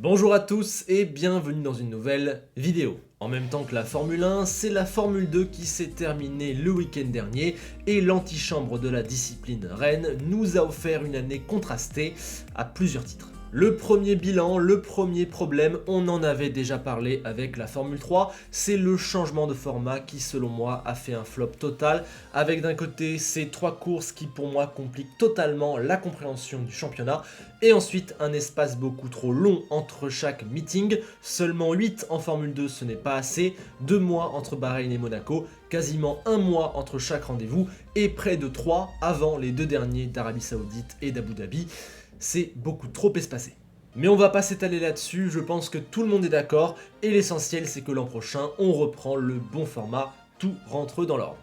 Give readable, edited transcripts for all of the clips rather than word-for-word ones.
Bonjour à tous et bienvenue dans une nouvelle vidéo. En même temps que la Formule 1, c'est la Formule 2 qui s'est terminée le week-end dernier et l'antichambre de la discipline Rennes nous a offert une année contrastée à plusieurs titres. Le premier bilan, le premier problème, on en avait déjà parlé avec la Formule 3, c'est le changement de format qui selon moi a fait un flop total, avec d'un côté ces 3 courses qui pour moi compliquent totalement la compréhension du championnat, et ensuite un espace beaucoup trop long entre chaque meeting, seulement 8 en Formule 2 ce n'est pas assez, 2 mois entre Bahreïn et Monaco, quasiment 1 mois entre chaque rendez-vous, et près de 3 avant les 2 derniers d'Arabie Saoudite et d'Abu Dhabi. C'est beaucoup trop espacé. Mais on va pas s'étaler là-dessus, je pense que tout le monde est d'accord, et l'essentiel c'est que l'an prochain, on reprend le bon format, tout rentre dans l'ordre.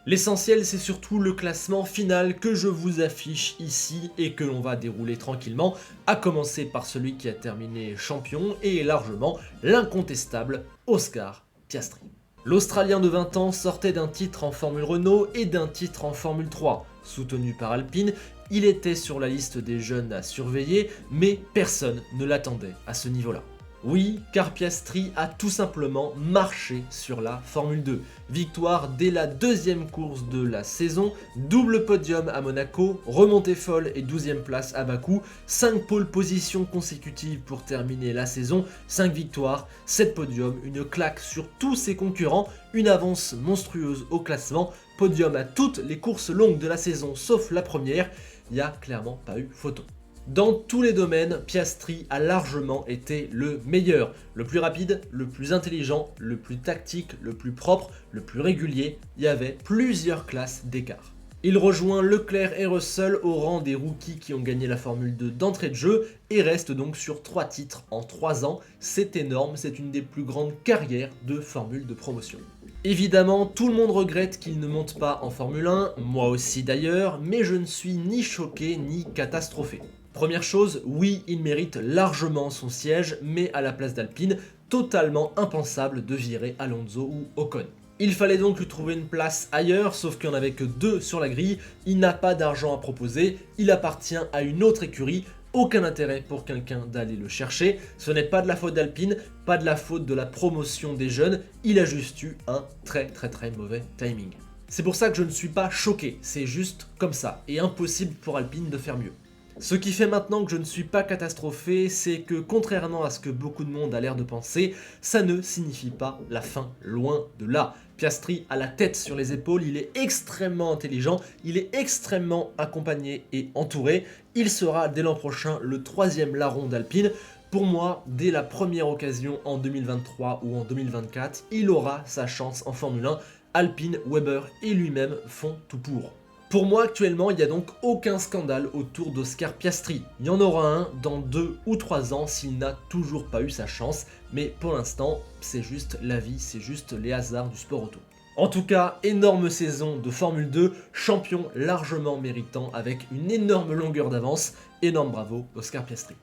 L'essentiel c'est surtout le classement final que je vous affiche ici et que l'on va dérouler tranquillement, à commencer par celui qui a terminé champion et largement l'incontestable Oscar Piastri. L'Australien de 20 ans sortait d'un titre en Formule Renault et d'un titre en Formule 3. Soutenu par Alpine, il était sur la liste des jeunes à surveiller, mais personne ne l'attendait à ce niveau-là. Oui, car Piastri a tout simplement marché sur la Formule 2. Victoire dès la deuxième course de la saison, double podium à Monaco, remontée folle et 12e place à Bakou, 5 pole positions consécutives pour terminer la saison, 5 victoires, 7 podiums, une claque sur tous ses concurrents, une avance monstrueuse au classement, podium à toutes les courses longues de la saison sauf la première, il n'y a clairement pas eu photo. Dans tous les domaines, Piastri a largement été le meilleur, le plus rapide, le plus intelligent, le plus tactique, le plus propre, le plus régulier, il y avait plusieurs classes d'écart. Il rejoint Leclerc et Russell au rang des rookies qui ont gagné la Formule 2 d'entrée de jeu et reste donc sur 3 titres en 3 ans, c'est énorme, c'est une des plus grandes carrières de Formule de promotion. Évidemment, tout le monde regrette qu'il ne monte pas en Formule 1, moi aussi d'ailleurs, mais je ne suis ni choqué ni catastrophé. Première chose, oui, il mérite largement son siège, mais à la place d'Alpine, totalement impensable de virer Alonso ou Ocon. Il fallait donc lui trouver une place ailleurs, sauf qu'il n'y en avait que 2 sur la grille, il n'a pas d'argent à proposer, il appartient à une autre écurie, aucun intérêt pour quelqu'un d'aller le chercher, ce n'est pas de la faute d'Alpine, pas de la faute de la promotion des jeunes, il a juste eu un très mauvais timing. C'est pour ça que je ne suis pas choqué, c'est juste comme ça, et impossible pour Alpine de faire mieux. Ce qui fait maintenant que je ne suis pas catastrophé, c'est que contrairement à ce que beaucoup de monde a l'air de penser, ça ne signifie pas la fin, loin de là. Piastri a la tête sur les épaules, il est extrêmement intelligent, il est extrêmement accompagné et entouré. Il sera dès l'an prochain le 3e larron d'Alpine. Pour moi, dès la première occasion en 2023 ou en 2024, il aura sa chance en Formule 1. Alpine, Webber et lui-même font tout pour. Pour moi, actuellement, il n'y a donc aucun scandale autour d'Oscar Piastri. Il y en aura un dans 2 ou 3 ans s'il n'a toujours pas eu sa chance, mais pour l'instant, c'est juste la vie, c'est juste les hasards du sport auto. En tout cas, énorme saison de Formule 2, champion largement méritant avec une énorme longueur d'avance, énorme bravo Oscar Piastri.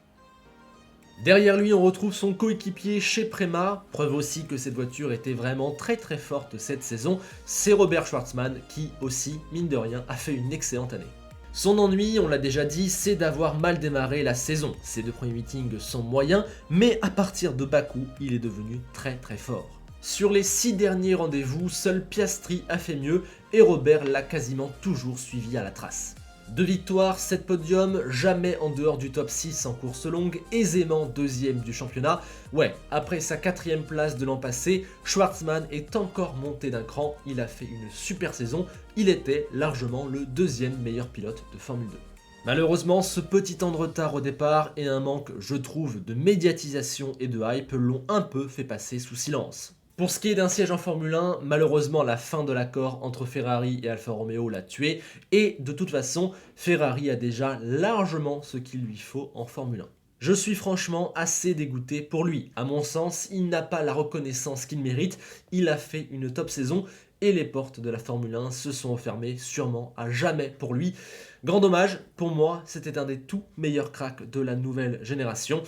Derrière lui, on retrouve son coéquipier chez Prema, preuve aussi que cette voiture était vraiment très forte cette saison, c'est Robert Schwartzman qui aussi, mine de rien, a fait une excellente année. Son ennui, on l'a déjà dit, c'est d'avoir mal démarré la saison. Ses 2 premiers meetings sont moyens, mais à partir de Bakou, il est devenu très fort. Sur les 6 derniers rendez-vous, seul Piastri a fait mieux et Robert l'a quasiment toujours suivi à la trace. 2 victoires, 7 podiums, jamais en dehors du top 6 en course longue, aisément 2e du championnat. Ouais, après sa 4e place de l'an passé, Schwartzman est encore monté d'un cran, il a fait une super saison, il était largement le 2e meilleur pilote de Formule 2. Malheureusement, ce petit temps de retard au départ et un manque, je trouve, de médiatisation et de hype l'ont un peu fait passer sous silence. Pour ce qui est d'un siège en Formule 1, malheureusement la fin de l'accord entre Ferrari et Alfa Romeo l'a tué, et de toute façon, Ferrari a déjà largement ce qu'il lui faut en Formule 1. Je suis franchement assez dégoûté pour lui. À mon sens, il n'a pas la reconnaissance qu'il mérite, il a fait une top saison, et les portes de la Formule 1 se sont refermées sûrement à jamais pour lui. Grand dommage, pour moi, c'était un des tout meilleurs cracks de la nouvelle génération.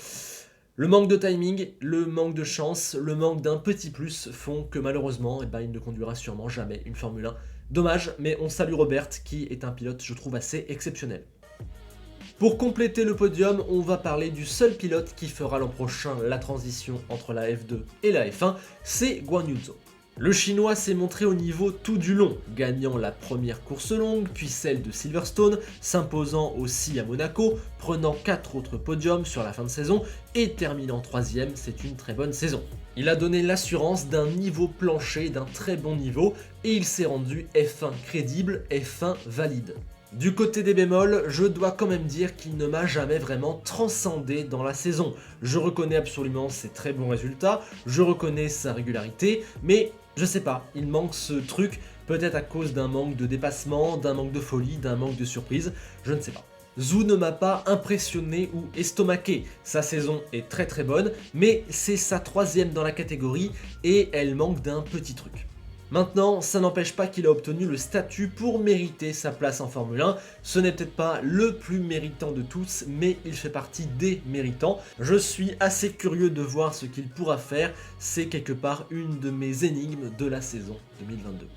Le manque de timing, le manque de chance, le manque d'un petit plus font que malheureusement, il ne conduira sûrement jamais une Formule 1. Dommage, mais on salue Robert qui est un pilote, je trouve, assez exceptionnel. Pour compléter le podium, on va parler du seul pilote qui fera l'an prochain la transition entre la F2 et la F1, c'est Guan Yu Zhou. Le chinois s'est montré au niveau tout du long, gagnant la première course longue, puis celle de Silverstone, s'imposant aussi à Monaco, prenant 4 autres podiums sur la fin de saison et terminant 3ème, c'est une très bonne saison. Il a donné l'assurance d'un niveau plancher, d'un très bon niveau, et il s'est rendu F1 crédible, F1 valide. Du côté des bémols, je dois quand même dire qu'il ne m'a jamais vraiment transcendé dans la saison. Je reconnais absolument ses très bons résultats, je reconnais sa régularité, mais je sais pas, il manque ce truc, peut-être à cause d'un manque de dépassement, d'un manque de folie, d'un manque de surprise, je ne sais pas. Zhou ne m'a pas impressionné ou estomaqué, sa saison est très très bonne, mais c'est sa 3ème dans la catégorie et elle manque d'un petit truc. Maintenant, ça n'empêche pas qu'il a obtenu le statut pour mériter sa place en Formule 1. Ce n'est peut-être pas le plus méritant de tous, mais il fait partie des méritants. Je suis assez curieux de voir ce qu'il pourra faire. C'est quelque part une de mes énigmes de la saison 2022.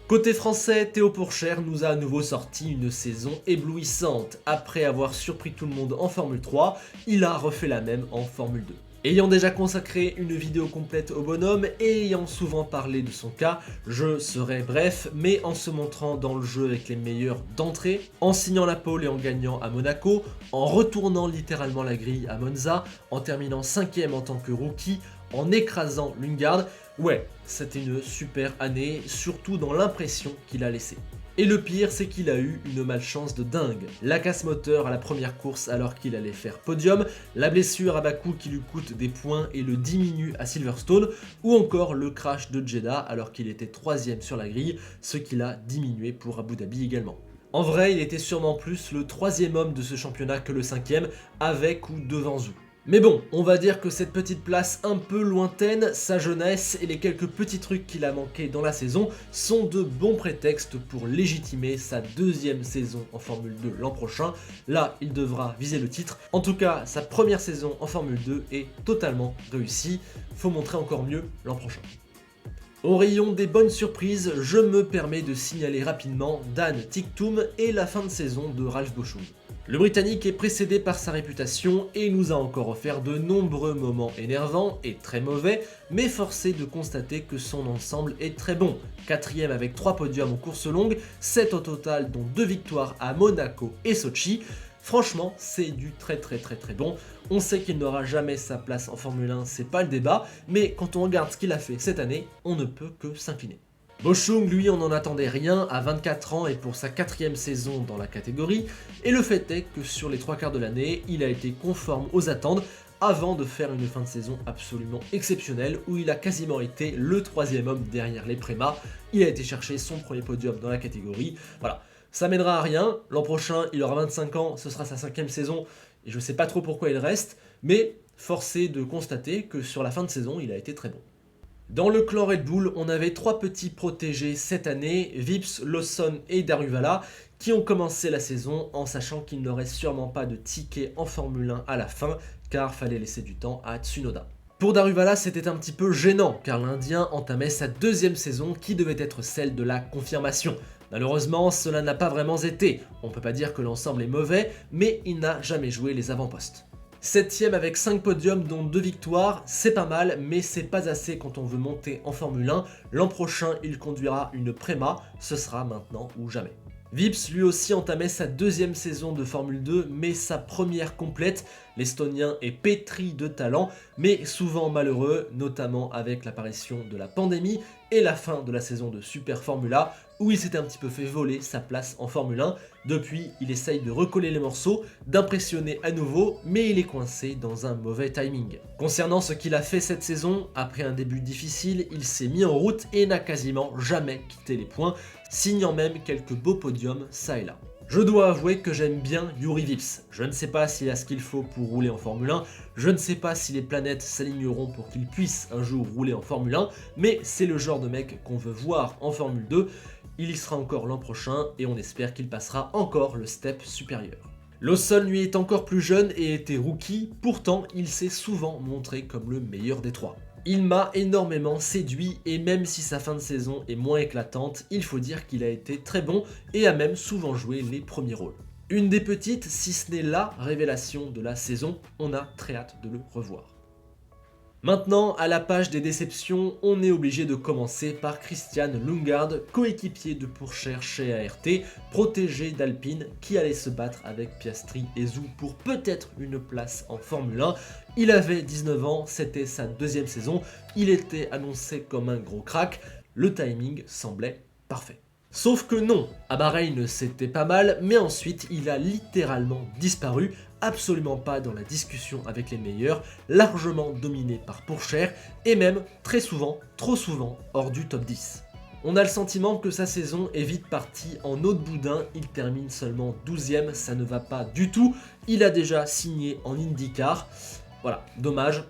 Côté français, Théo Pourchaire nous a à nouveau sorti une saison éblouissante. Après avoir surpris tout le monde en Formule 3, il a refait la même en Formule 2. Ayant déjà consacré une vidéo complète au bonhomme et ayant souvent parlé de son cas, je serai bref, mais en se montrant dans le jeu avec les meilleurs d'entrée, en signant la pole et en gagnant à Monaco, en retournant littéralement la grille à Monza, en terminant 5ème en tant que rookie, en écrasant Lundgaard, ouais, c'était une super année, surtout dans l'impression qu'il a laissée. Et le pire, c'est qu'il a eu une malchance de dingue. La casse moteur à la première course alors qu'il allait faire podium, la blessure à Bakou qui lui coûte des points et le diminue à Silverstone, ou encore le crash de Jeddah alors qu'il était 3ème sur la grille, ce qui l'a diminué pour Abu Dhabi également. En vrai, il était sûrement plus le 3ème homme de ce championnat que le 5ème, avec ou devant Zhou. Mais bon, on va dire que cette petite place un peu lointaine, sa jeunesse et les quelques petits trucs qu'il a manqué dans la saison sont de bons prétextes pour légitimer sa 2ème saison en Formule 2 l'an prochain. Là, il devra viser le titre. En tout cas, sa première saison en Formule 2 est totalement réussie. Faut montrer encore mieux l'an prochain. Au rayon des bonnes surprises, je me permets de signaler rapidement Dan Ticktum et la fin de saison de Ralph Boschung. Le Britannique est précédé par sa réputation et nous a encore offert de nombreux moments énervants et très mauvais, mais forcé de constater que son ensemble est très bon. 4ème avec 3 podiums en course longue, 7 au total dont 2 victoires à Monaco et Sochi. Franchement, c'est du très bon. On sait qu'il n'aura jamais sa place en Formule 1, c'est pas le débat, mais quand on regarde ce qu'il a fait cette année, on ne peut que s'incliner. Boschung, lui, on n'en attendait rien à 24 ans et pour sa 4ème saison dans la catégorie, et le fait est que sur les 3/4 de l'année, il a été conforme aux attentes avant de faire une fin de saison absolument exceptionnelle où il a quasiment été le 3ème homme derrière les Préma. Il a été chercher son premier podium dans la catégorie, voilà. Ça mènera à rien, l'an prochain il aura 25 ans, ce sera sa 5ème saison, et je sais pas trop pourquoi il reste, mais forcé de constater que sur la fin de saison il a été très bon. Dans le clan Red Bull, on avait 3 petits protégés cette année, Vips, Lawson et Daruvala, qui ont commencé la saison en sachant qu'il n'aurait sûrement pas de ticket en Formule 1 à la fin, car fallait laisser du temps à Tsunoda. Pour Daruvala, c'était un petit peu gênant, car l'Indien entamait sa 2ème saison qui devait être celle de la confirmation. Malheureusement, cela n'a pas vraiment été. On peut pas dire que l'ensemble est mauvais, mais il n'a jamais joué les avant-postes. 7ème avec 5 podiums dont 2 victoires, c'est pas mal, mais c'est pas assez quand on veut monter en Formule 1. L'an prochain, il conduira une Préma, ce sera maintenant ou jamais. Vips lui aussi entamait sa 2ème saison de Formule 2, mais sa première complète. L'Estonien est pétri de talent, mais souvent malheureux, notamment avec l'apparition de la pandémie et la fin de la saison de Super Formula, où il s'était un petit peu fait voler sa place en Formule 1. Depuis, il essaye de recoller les morceaux, d'impressionner à nouveau, mais il est coincé dans un mauvais timing. Concernant ce qu'il a fait cette saison, après un début difficile, il s'est mis en route et n'a quasiment jamais quitté les points, signant même quelques beaux podiums ça et là. Je dois avouer que j'aime bien Juri Vips. Je ne sais pas s'il a ce qu'il faut pour rouler en Formule 1, je ne sais pas si les planètes s'aligneront pour qu'il puisse un jour rouler en Formule 1, mais c'est le genre de mec qu'on veut voir en Formule 2. Il y sera encore l'an prochain et on espère qu'il passera encore le step supérieur. Lawson lui est encore plus jeune et était rookie, pourtant il s'est souvent montré comme le meilleur des 3. Il m'a énormément séduit et même si sa fin de saison est moins éclatante, il faut dire qu'il a été très bon et a même souvent joué les premiers rôles. Une des petites, si ce n'est la révélation de la saison, on a très hâte de le revoir. Maintenant, à la page des déceptions, on est obligé de commencer par Christian Lundgaard, coéquipier de Pourchaire chez ART, protégé d'Alpine, qui allait se battre avec Piastri et Zhou pour peut-être une place en Formule 1. Il avait 19 ans, c'était sa deuxième saison, il était annoncé comme un gros crack, le timing semblait parfait. Sauf que non, à Bahreïn c'était pas mal, mais ensuite il a littéralement disparu, absolument pas dans la discussion avec les meilleurs, largement dominé par Pourchaire, et même très souvent, trop souvent, hors du top 10. On a le sentiment que sa saison est vite partie en eau de boudin, il termine seulement 12ème, ça ne va pas du tout, il a déjà signé en IndyCar, voilà, dommage,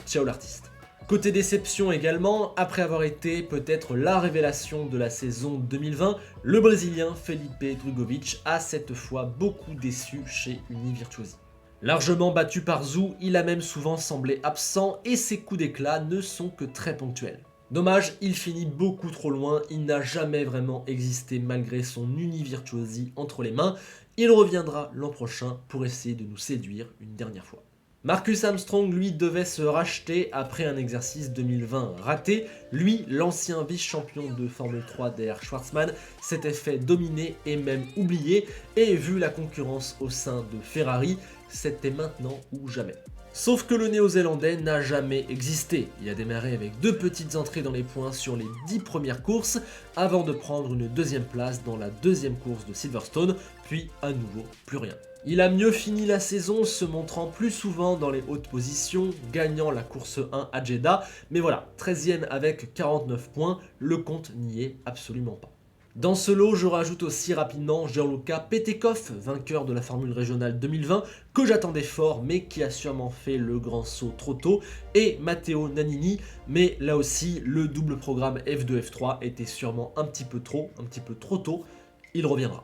ciao l'artiste. Côté déception également, après avoir été peut-être la révélation de la saison 2020, le Brésilien Felipe Drugovich a cette fois beaucoup déçu chez Univirtuosi. Largement battu par Zhou, il a même souvent semblé absent et ses coups d'éclat ne sont que très ponctuels. Dommage, il finit beaucoup trop loin, il n'a jamais vraiment existé malgré son Univirtuosi entre les mains, il reviendra l'an prochain pour essayer de nous séduire une dernière fois. Marcus Armstrong, lui, devait se racheter après un exercice 2020 raté. Lui, l'ancien vice-champion de Formule 3 derrière Schwartzman, s'était fait dominer et même oublier, et vu la concurrence au sein de Ferrari, c'était maintenant ou jamais. Sauf que le néo-zélandais n'a jamais existé. Il a démarré avec 2 petites entrées dans les points sur les 10 premières courses, avant de prendre une deuxième place dans la deuxième course de Silverstone, puis à nouveau plus rien. Il a mieux fini la saison, se montrant plus souvent dans les hautes positions, gagnant la course 1 à Jeddah, mais voilà, 13ème avec 49 points, le compte n'y est absolument pas. Dans ce lot, je rajoute aussi rapidement Gianluca Petekov, vainqueur de la Formule Régionale 2020, que j'attendais fort, mais qui a sûrement fait le grand saut trop tôt, et Matteo Nannini, mais là aussi, le double programme F2-F3 était sûrement un petit peu trop tôt, il reviendra.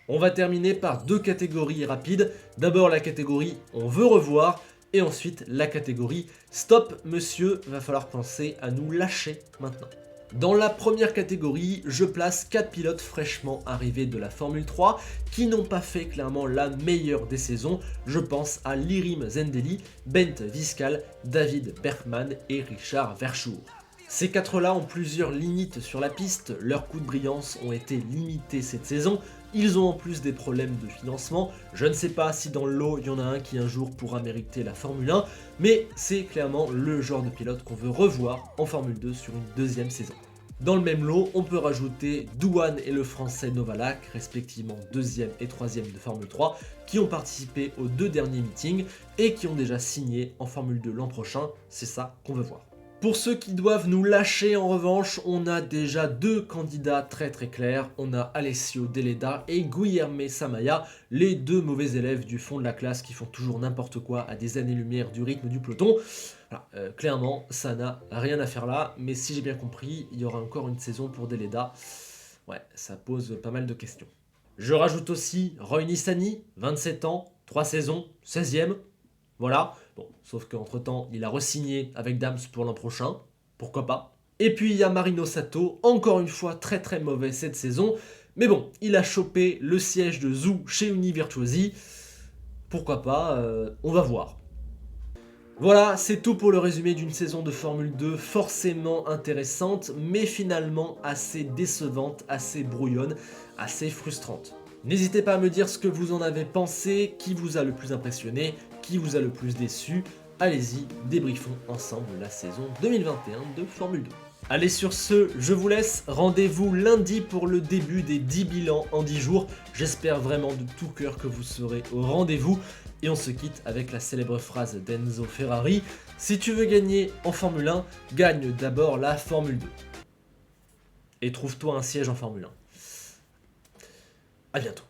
On va terminer par 2 catégories rapides. D'abord la catégorie on veut revoir et ensuite la catégorie stop monsieur, va falloir penser à nous lâcher maintenant. Dans la première catégorie, je place 4 pilotes fraîchement arrivés de la Formule 3 qui n'ont pas fait clairement la meilleure des saisons. Je pense à Lirim Zendeli, Bent Viscal, David Bergman et Richard Verschoor. Ces 4-là ont plusieurs limites sur la piste, leurs coups de brillance ont été limités cette saison, ils ont en plus des problèmes de financement, je ne sais pas si dans le lot il y en a un qui un jour pourra mériter la Formule 1, mais c'est clairement le genre de pilote qu'on veut revoir en Formule 2 sur une deuxième saison. Dans le même lot, on peut rajouter Douane et le français Novalak, respectivement 2e et 3e de Formule 3, qui ont participé aux 2 derniers meetings et qui ont déjà signé en Formule 2 l'an prochain, c'est ça qu'on veut voir. Pour ceux qui doivent nous lâcher en revanche, on a déjà 2 candidats très clairs, on a Alessio Deleda et Guilherme Samaya, les 2 mauvais élèves du fond de la classe qui font toujours n'importe quoi à des années-lumière du rythme du peloton. Voilà, clairement, ça n'a rien à faire là, mais si j'ai bien compris, il y aura encore une saison pour Deleda. Ouais, ça pose pas mal de questions. Je rajoute aussi Roy Nissany, 27 ans, 3 saisons, 16e. Voilà, bon, sauf qu'entre temps, il a re-signé avec Dams pour l'an prochain, pourquoi pas. Et puis il y a Marino Sato, encore une fois très mauvais cette saison, mais bon, il a chopé le siège de Zhou chez Univirtuosi, pourquoi pas, on va voir. Voilà, c'est tout pour le résumé d'une saison de Formule 2 forcément intéressante, mais finalement assez décevante, assez brouillonne, assez frustrante. N'hésitez pas à me dire ce que vous en avez pensé, qui vous a le plus impressionné, qui vous a le plus déçu. Allez-y, débriefons ensemble la saison 2021 de Formule 2. Allez, sur ce, je vous laisse. Rendez-vous lundi pour le début des 10 bilans en 10 jours. J'espère vraiment de tout cœur que vous serez au rendez-vous. Et on se quitte avec la célèbre phrase d'Enzo Ferrari. Si tu veux gagner en Formule 1, gagne d'abord la Formule 2. Et trouve-toi un siège en Formule 1. À bientôt.